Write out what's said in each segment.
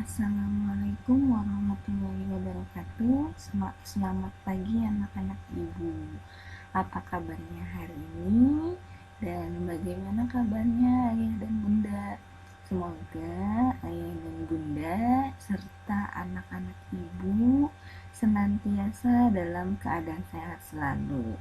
Assalamualaikum warahmatullahi wabarakatuh. Selamat pagi anak-anak ibu. Apa kabarnya hari ini? Dan bagaimana kabarnya ayah dan bunda? Semoga ayah dan bunda serta anak-anak ibu senantiasa dalam keadaan sehat selalu.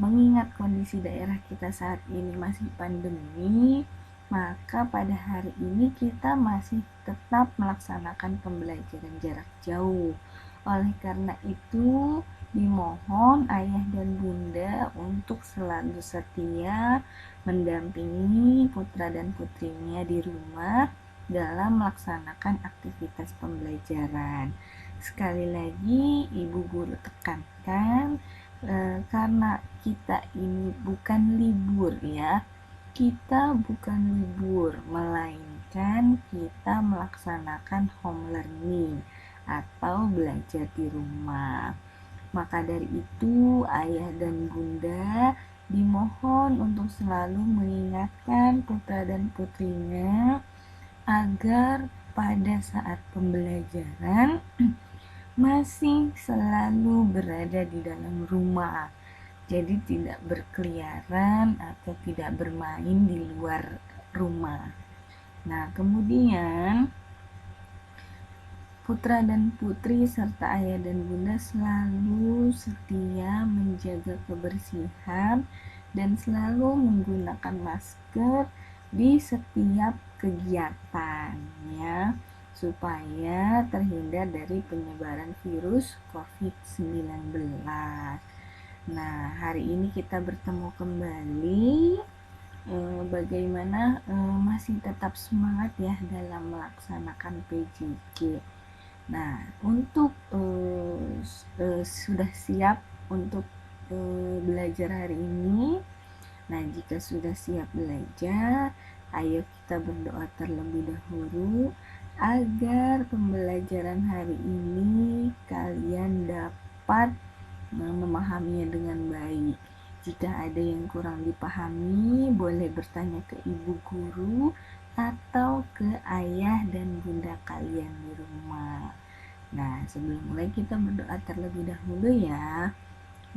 Mengingat kondisi daerah kita saat ini masih pandemi, maka pada hari ini kita masih tetap melaksanakan pembelajaran jarak jauh. Oleh karena itu, dimohon ayah dan bunda untuk selalu setia mendampingi putra dan putrinya di rumah dalam melaksanakan aktivitas pembelajaran. Sekali lagi, ibu guru tekankan, karena kita ini bukan libur ya, kita bukan libur, melainkan kita melaksanakan home learning atau belajar di rumah. Maka dari itu, ayah dan bunda dimohon untuk selalu mengingatkan putra dan putrinya agar pada saat pembelajaran masih selalu berada di dalam rumah. Jadi tidak berkeliaran atau tidak bermain di luar rumah. Nah, kemudian putra dan putri serta ayah dan bunda selalu setia menjaga kebersihan dan selalu menggunakan masker di setiap kegiatan ya, supaya terhindar dari penyebaran virus COVID-19. Nah, hari ini kita bertemu kembali. Bagaimana masih tetap semangat ya dalam melaksanakan PJJ. Nah, untuk sudah siap untuk belajar hari ini. Nah, jika sudah siap belajar, ayo kita berdoa terlebih dahulu agar pembelajaran hari ini kalian dapat memahaminya dengan baik. Jika ada yang kurang dipahami, boleh bertanya ke ibu guru atau ke ayah dan bunda kalian di rumah. Nah, sebelum mulai kita berdoa terlebih dahulu ya.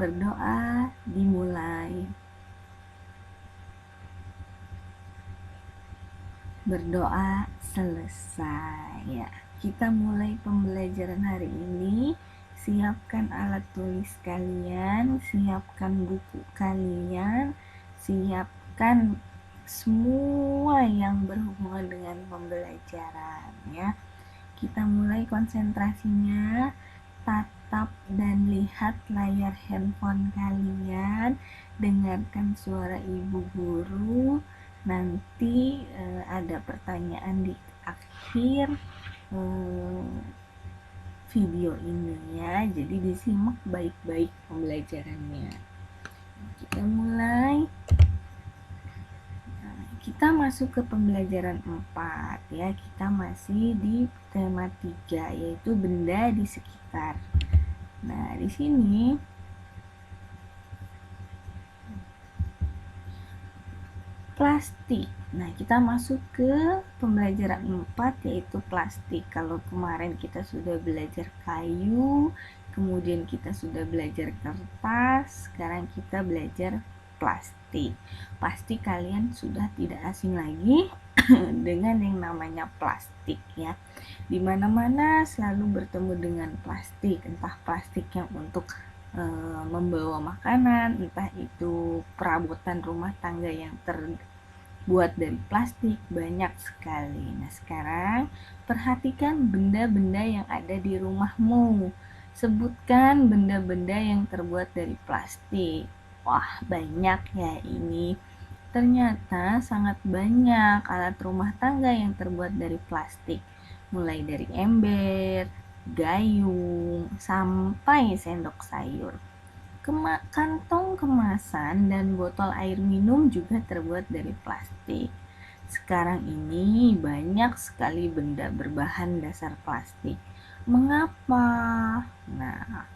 Berdoa dimulai. Berdoa selesai ya. Kita mulai pembelajaran hari ini. Siapkan alat tulis kalian, siapkan buku kalian, siapkan semua yang berhubungan dengan pembelajaran ya. Kita mulai konsentrasinya, tatap dan lihat layar handphone kalian, dengarkan suara ibu guru. Nanti ada pertanyaan di akhir video ini ya, jadi disimak baik-baik pembelajarannya. Kita mulai. Kita masuk ke pembelajaran 4 ya. Kita masih di tema 3 yaitu benda di sekitar. Nah, di sini plastik. Nah, kita masuk ke pembelajaran 4 yaitu plastik. Kalau kemarin kita sudah belajar kayu, kemudian kita sudah belajar kertas, sekarang kita belajar plastik. Pasti kalian sudah tidak asing lagi dengan yang namanya plastik ya. Dimana-mana selalu bertemu dengan plastik, entah plastik yang untuk membawa makanan, entah itu perabotan rumah tangga yang terbuat dari plastik, banyak sekali. Nah, sekarang perhatikan benda-benda yang ada di rumahmu. Sebutkan benda-benda yang terbuat dari plastik. Wah, banyak ya ini. Ternyata sangat banyak alat rumah tangga yang terbuat dari plastik. Mulai dari ember, gayung, sampai sendok sayur. Kantong kemasan dan botol air minum juga terbuat dari plastik. Sekarang ini banyak sekali benda berbahan dasar plastik. Mengapa? Nah,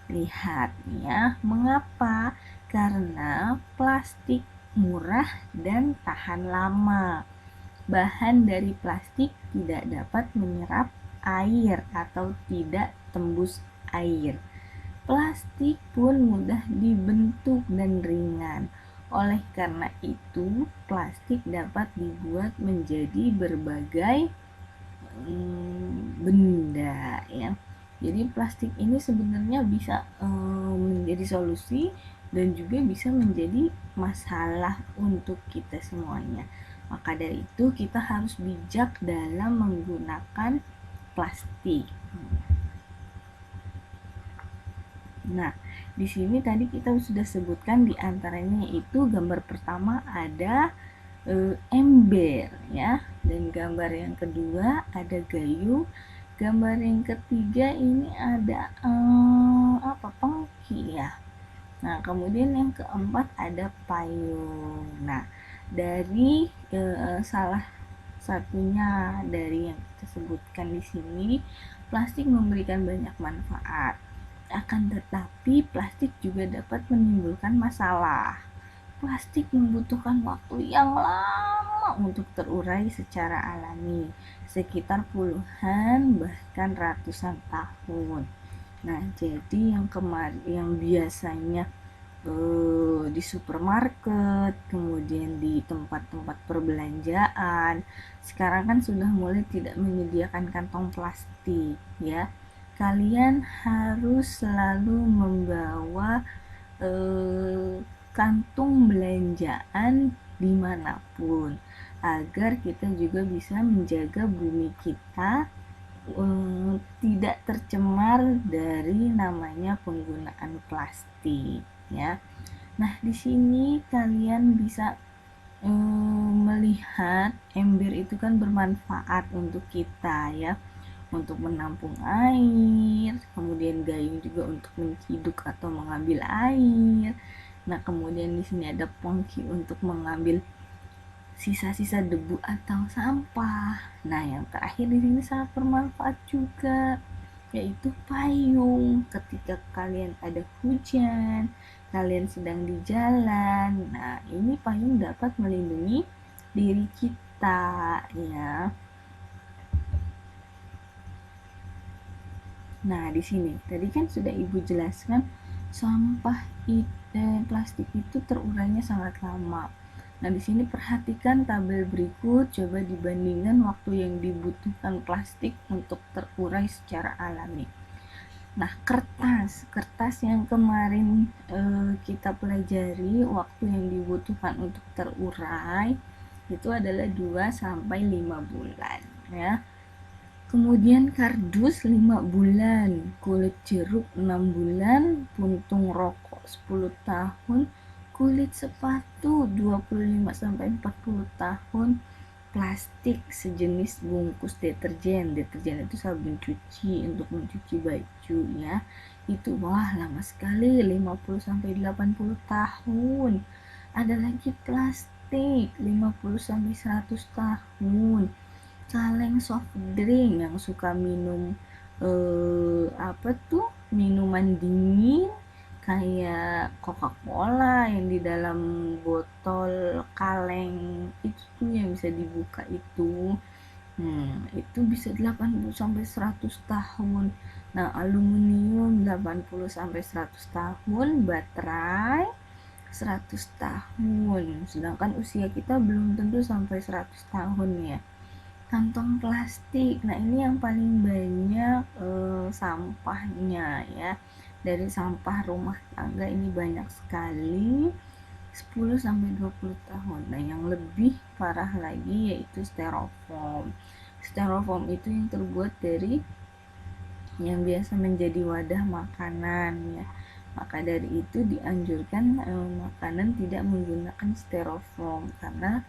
lihat ya, mengapa? Karena plastik murah dan tahan lama. Bahan dari plastik tidak dapat menyerap air atau tidak tembus air. Plastik pun mudah dibentuk dan ringan. Oleh karena itu, plastik dapat dibuat menjadi berbagai benda ya. Jadi plastik ini sebenarnya bisa menjadi solusi dan juga bisa menjadi masalah untuk kita semuanya. Maka dari itu kita harus bijak dalam menggunakan plastik. Nah, di sini tadi kita sudah sebutkan di antaranya itu gambar pertama ada ember ya, dan gambar yang kedua ada gayung, gambar yang ketiga ini ada apa, pengki ya. Nah, kemudian yang keempat ada payung. Nah, dari salah satunya dari yang kita sebutkan di sini, plastik memberikan banyak manfaat. Akan tetapi, plastik juga dapat menimbulkan masalah. Plastik membutuhkan waktu yang lama untuk terurai secara alami, sekitar puluhan bahkan ratusan tahun. Nah, jadi yang biasanya di supermarket, kemudian di tempat-tempat perbelanjaan, sekarang kan sudah mulai tidak menyediakan kantong plastik ya. Kalian harus selalu membawa kantung belanjaan dimanapun agar kita juga bisa menjaga bumi kita tidak tercemar dari namanya penggunaan plastik ya. Nah, di sini kalian bisa melihat ember itu kan bermanfaat untuk kita ya, untuk menampung air, kemudian gayung juga untuk menciduk atau mengambil air. Nah, kemudian di sini ada pongki untuk mengambil sisa-sisa debu atau sampah. Nah, yang terakhir di sini sangat bermanfaat juga, yaitu payung. Ketika kalian ada hujan, kalian sedang di jalan, nah ini payung dapat melindungi diri kita ya. Nah, di sini tadi kan sudah Ibu jelaskan sampah plastik itu terurainya sangat lama. Nah, di sini perhatikan tabel berikut, coba dibandingkan waktu yang dibutuhkan plastik untuk terurai secara alami. Nah, kertas yang kemarin kita pelajari waktu yang dibutuhkan untuk terurai itu adalah 2 sampai 5 bulan ya. Kemudian kardus 5 bulan, kulit jeruk 6 bulan, puntung rokok 10 tahun, kulit sepatu 25 sampai 40 tahun, plastik sejenis bungkus deterjen itu sabun cuci untuk mencuci baju ya. Itu wah lama sekali, 50 sampai 80 tahun. Ada lagi plastik 50 sampai 100 tahun. Kaleng soft drink yang suka minum apa tuh, minuman dingin kayak Coca-Cola yang di dalam botol kaleng itu tuh yang bisa dibuka itu. Itu bisa 80 sampai 100 tahun. Nah, aluminium 80 sampai 100 tahun, baterai 100 tahun. Sedangkan usia kita belum tentu sampai 100 tahun ya. Kantong plastik, nah ini yang paling banyak sampahnya ya. Dari sampah rumah tangga ini banyak sekali, 10 sampai 20 tahun. Nah, yang lebih parah lagi yaitu styrofoam. Styrofoam itu yang terbuat dari yang biasa menjadi wadah makanan ya. Maka dari itu dianjurkan makanan tidak menggunakan styrofoam, karena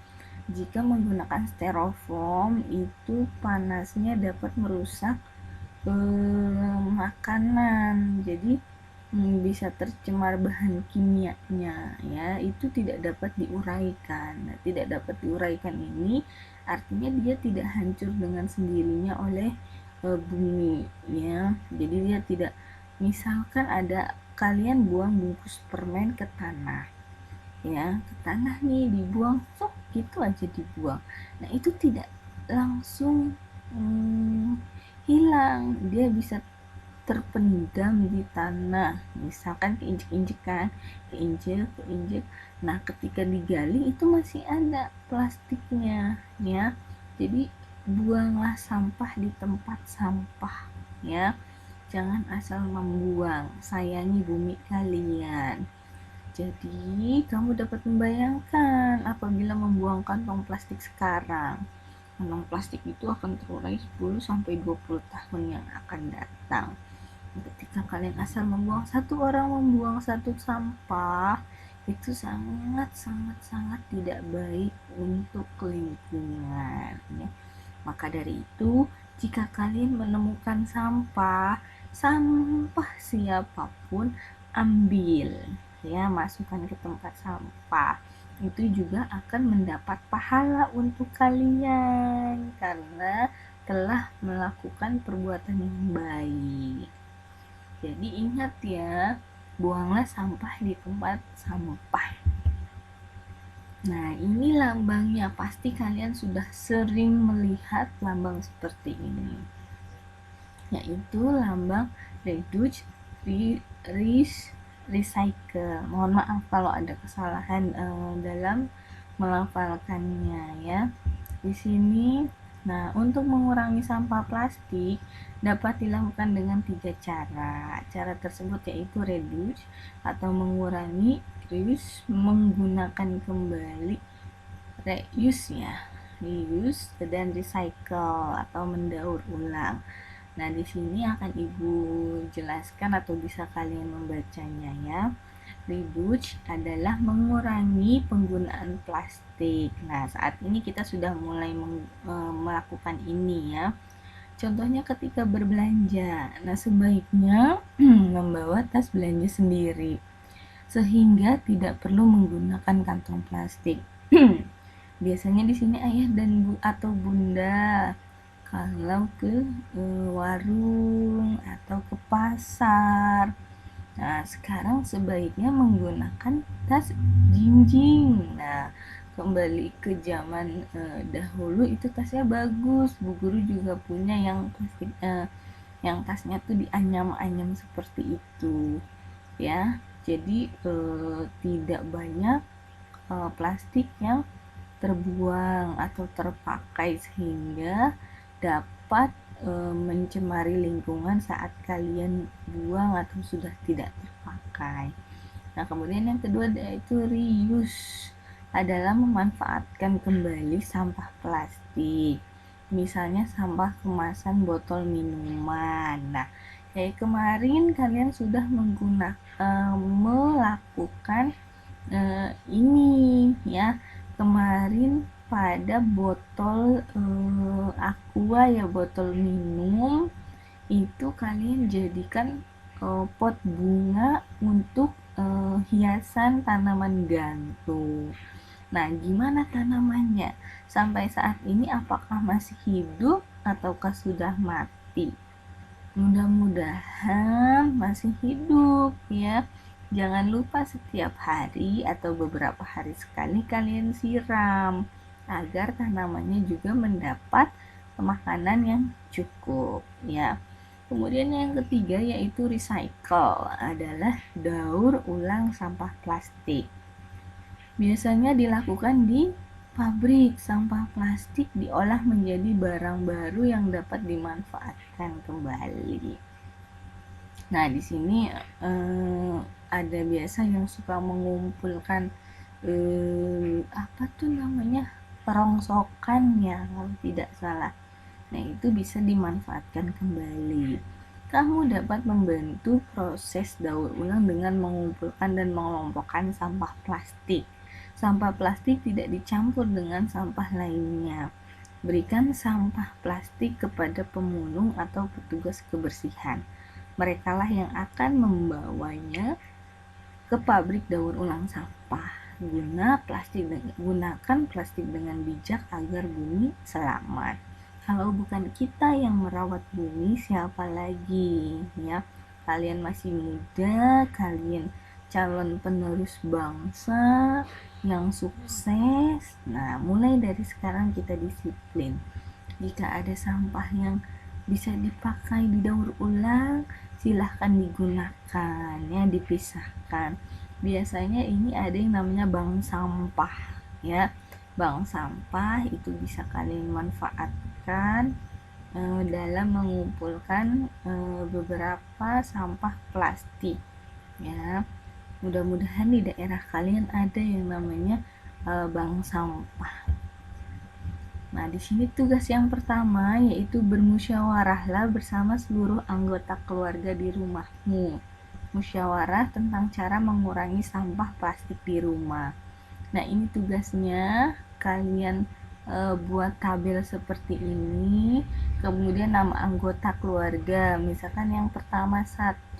jika menggunakan styrofoam itu panasnya dapat merusak makanan, jadi bisa tercemar bahan kimianya ya, itu tidak dapat diuraikan. Nah, tidak dapat diuraikan ini artinya dia tidak hancur dengan sendirinya oleh bumi ya. Jadi dia tidak, misalkan ada kalian buang bungkus permen ke tanah ya, ke tanah nih dibuang, sok gitu aja dibuang. Nah, itu tidak langsung hilang, dia bisa terpendam di tanah, misalkan keinjek-injek kan, keinjek. Nah, ketika digali itu masih ada plastiknya ya. Jadi buanglah sampah di tempat sampah ya. Jangan asal membuang, sayangi bumi kalian. Jadi, kamu dapat membayangkan apabila membuang kantong plastik sekarang, kantong plastik itu akan terurai 10-20 tahun yang akan datang. Ketika kalian asal membuang, satu orang membuang satu sampah, itu sangat tidak baik untuk lingkungan ya. Maka dari itu, jika kalian menemukan sampah siapapun, ambil ya, masukkan ke tempat sampah. Itu juga akan mendapat pahala untuk kalian karena telah melakukan perbuatan yang baik. Jadi ingat ya, buanglah sampah di tempat sampah. Nah, ini lambangnya. Pasti kalian sudah sering melihat lambang seperti ini, yaitu lambang reduce, recycle. Mohon maaf kalau ada kesalahan dalam melafalkannya ya. Di sini, nah, untuk mengurangi sampah plastik dapat dilakukan dengan 3 cara. Cara tersebut yaitu reduce atau mengurangi, reuse menggunakan kembali, reuse ya, reuse, dan recycle atau mendaur ulang. Nah, di sini akan Ibu jelaskan atau bisa kalian membacanya ya. Reduce adalah mengurangi penggunaan plastik. Nah, saat ini kita sudah mulai melakukan ini ya. Contohnya ketika berbelanja. Nah, sebaiknya membawa tas belanja sendiri sehingga tidak perlu menggunakan kantong plastik. Biasanya di sini ayah dan atau bunda kalau ke warung atau ke pasar. Nah, sekarang sebaiknya menggunakan tas jinjing. Nah, kembali ke zaman dahulu itu tasnya bagus. Bu guru juga punya yang plastik, yang tasnya tuh dianyam-anyam seperti itu, ya. Jadi tidak banyak plastik yang terbuang atau terpakai sehingga dapat mencemari lingkungan saat kalian buang atau sudah tidak terpakai. Nah, kemudian yang kedua yaitu reuse, adalah memanfaatkan kembali sampah plastik. Misalnya sampah kemasan botol minuman. Nah, kayak kemarin kalian sudah melakukan ini ya, kemarin pada botol aqua ya, botol minum itu kalian jadikan pot bunga untuk hiasan tanaman gantung. Nah, gimana tanamannya? Sampai saat ini apakah masih hidup ataukah sudah mati? Mudah-mudahan masih hidup ya. Jangan lupa setiap hari atau beberapa hari sekali kalian siram agar tanamannya juga mendapat makanan yang cukup ya. Kemudian yang ketiga yaitu recycle, adalah daur ulang sampah plastik. Biasanya dilakukan di pabrik. Sampah plastik diolah menjadi barang baru yang dapat dimanfaatkan kembali. Nah, di sini ada biasa yang suka mengumpulkan apa tuh namanya, perongsokan ya kalau tidak salah. Nah, itu bisa dimanfaatkan kembali. Kamu dapat membantu proses daur ulang dengan mengumpulkan dan mengelompokkan sampah plastik. Sampah plastik tidak dicampur dengan sampah lainnya. Berikan sampah plastik kepada pemulung atau petugas kebersihan. Merekalah yang akan membawanya ke pabrik daur ulang sampah. Gunakan plastik dengan bijak agar bumi selamat. Kalau bukan kita yang merawat bumi, siapa lagi ya? Kalian masih muda, kalian calon penerus bangsa yang sukses. Nah, mulai dari sekarang kita disiplin. Jika ada sampah yang bisa dipakai didaur ulang, silahkan digunakan ya, dipisahkan. Biasanya ini ada yang namanya bank sampah ya. Bank sampah itu bisa kalian manfaatkan dalam mengumpulkan beberapa sampah plastik ya. Mudah-mudahan di daerah kalian ada yang namanya bank sampah. Nah, di sini tugas yang pertama yaitu bermusyawarahlah bersama seluruh anggota keluarga di rumahmu. Musyawarah tentang cara mengurangi sampah plastik di rumah. Nah, ini tugasnya kalian buat tabel seperti ini, kemudian nama anggota keluarga. Misalkan yang pertama 1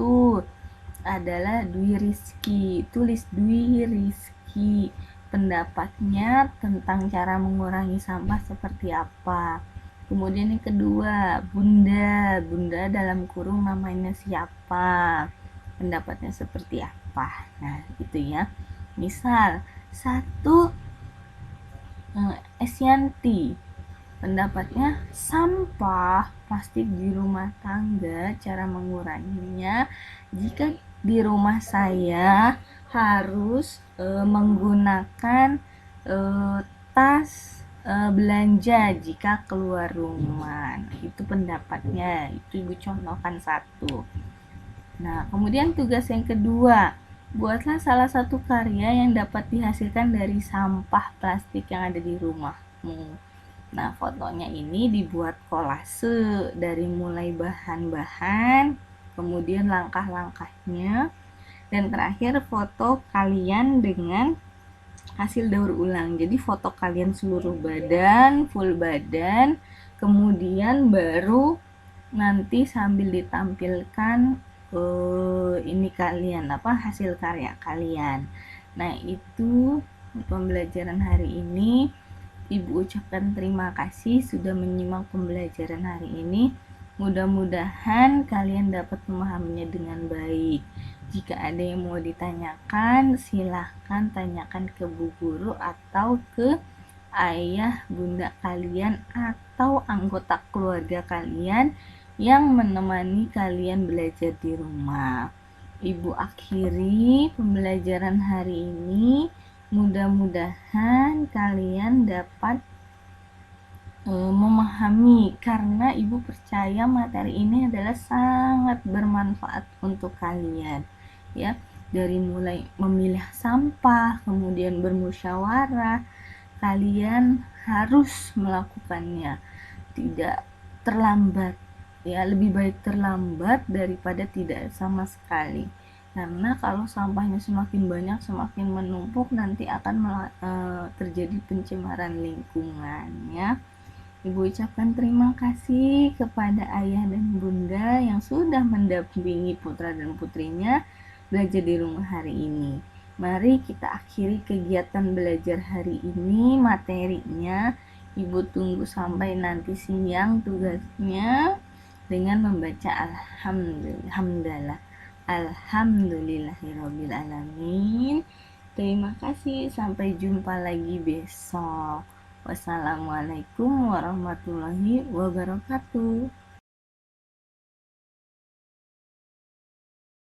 adalah Dwi Rizky. Tulis Dwi Rizky. Pendapatnya tentang cara mengurangi sampah seperti apa. Kemudian yang kedua, Bunda. Bunda dalam kurung namanya siapa? Pendapatnya seperti apa? Nah, gitu ya. Misal, 1 Esyanti. Pendapatnya sampah plastik di rumah tangga, cara menguranginya jika di rumah saya harus menggunakan tas belanja jika keluar rumah. Nah, itu pendapatnya, itu ibu contohkan 1. Nah, kemudian tugas yang kedua, buatlah salah satu karya yang dapat dihasilkan dari sampah plastik yang ada di rumahmu. Nah, fotonya ini dibuat kolase dari mulai bahan-bahan, kemudian langkah-langkahnya, dan terakhir foto kalian dengan hasil daur ulang. Jadi foto kalian seluruh badan, full badan, kemudian baru nanti sambil ditampilkan ini kalian hasil karya kalian. Nah, itu pembelajaran hari ini. Ibu ucapkan terima kasih sudah menyimak pembelajaran hari ini. Mudah-mudahan kalian dapat memahaminya dengan baik. Jika ada yang mau ditanyakan, silahkan tanyakan ke bu guru atau ke ayah, bunda kalian atau anggota keluarga kalian yang menemani kalian belajar di rumah. Ibu akhiri pembelajaran hari ini. Mudah-mudahan kalian dapat memahami, karena ibu percaya materi ini adalah sangat bermanfaat untuk kalian ya, dari mulai memilah sampah, kemudian bermusyawarah, kalian harus melakukannya, tidak terlambat ya, lebih baik terlambat daripada tidak sama sekali. Karena kalau sampahnya semakin banyak, semakin menumpuk, nanti akan terjadi pencemaran lingkungan ya. Ibu ucapkan terima kasih kepada ayah dan bunda yang sudah mendampingi putra dan putrinya belajar di rumah hari ini. Mari kita akhiri kegiatan belajar hari ini, materinya. Ibu tunggu sampai nanti siang tugasnya dengan membaca alhamdulillah. Alhamdulillahirrabbilalamin. Terima kasih, sampai jumpa lagi besok. Wassalamualaikum warahmatullahi wabarakatuh.